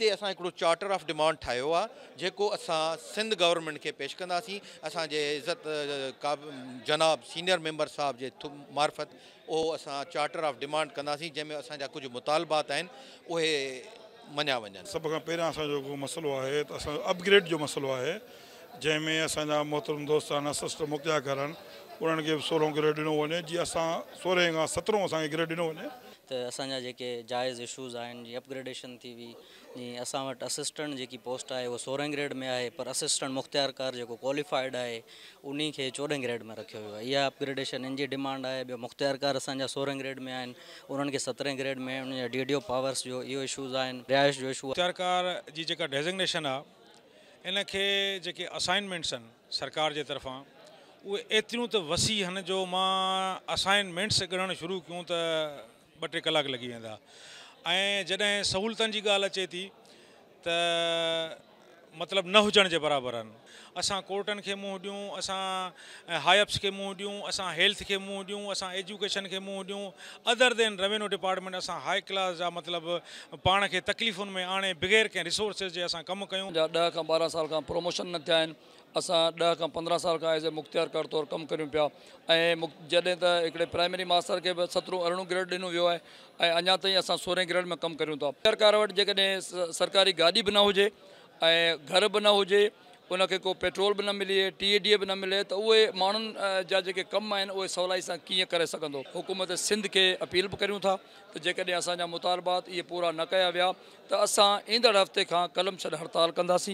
हिते असां हिकिड़ो चार्टर ऑफ डिमांड ठाहियो आहे जेको असां सिंध गवर्नमेंट खे पेश कंदासीं। असांजे इज़त जनाब सीनियर मेंबर साहब जे मार्फत उहो असां चार्टर ऑफ डिमांड कंदासीं जंहिंमें असांजा कुझु मुतालबात आहिनि उहे मञा वञनि। सब खां पहिरियां असांजो जेको मसइलो आहे त असांजो अपग्रेड जो मसइलो आहे जंहिंमें असांजा मोहतरम दोस्त आहिनि सिस्टर मुख्तियार करनि उन्हनि खे 16 ग्रेड ॾिनो वञे जीअं असां 16 खां 17 असांखे ग्रेड ॾिनो वञे। त असांजा जेके जाइज़ इशूज़ आहिनि जीअं अपग्रेडेशन थी हुई जीअं असां वटि असिस्टेंट जेकी पोस्ट आहे उहो 16 ग्रेड में आहे पर असिस्टेंट मुख्तियारकार जेको क्वालिफाइड आहे उन्ही खे 14 ग्रेड में रखियो वियो आहे। इहा अपग्रेडेशन इन जी डिमांड आहे। ॿियो मुख्तियारकार असांजा 16 ग्रेड में आहिनि उन्हनि खे 17 ग्रेड में उनजा DDO पावर्स जो इहो इशूज़ आहिनि रिहाइश जो इशू। मुख्तियारकार जी जेका डेज़िग्नेशन आहे इन खे जेके असाइनमेंट्स आहिनि सरकार जे तरफ़ां उहे एतिरियूं त वसी आहिनि जो मां असाइनमेंट्स ॻणणु शुरू कयूं त 2-3 कलाक लॻी वेंदा। ऐं जॾहिं सहूलियतुनि जी ॻाल्हि अचे थी त मतिलबु न हुजण जे बराबरि आहिनि। असां कोर्टनि खे मुंहुं ॾियूं, असां हायप्स खे मुंहुं ॾियूं, असां हेल्थ खे मुंहुं ॾियूं, असां एजुकेशन खे मुंहुं ॾियूं, अदर देन रेवेन्यू डिपार्टमेंट असां हाई क्लास जा मतिलबु पाण खे तकलीफ़ुनि में आणे बग़ैर कंहिं रिसोर्सिस जे असां कमु कयूं। 10 खां 12 साल खां प्रमोशन न थिया आहिनि। असां 10 खां 15 साल खां एज़ ए मुख्तियारकार तौरु कमु करियूं पिया ऐं जॾहिं त हिकिड़े प्राइमरी मास्टर खे बि 17-18 ग्रेड ॾिनो वियो आहे ऐं अञा ताईं असां 16 ग्रेड में कमु करियूं था। सरकार वटि जेकॾहिं सरकारी गाॾी बि न हुजे ऐं घर बि न हुजे उनखे को पेट्रोल बि न मिले TADA बि न मिले त उहे माण्हुनि जा जेके कम आहिनि उहे सवलाई सां कीअं करे सघंदो। हुकूमत सिंध खे अपील बि करियूं था त जेकॾहिं असांजा मुतालबात इहे पूरा न कया विया त असां ईंदड़ हफ़्ते खां कलम छॾ हड़ताल कंदासीं।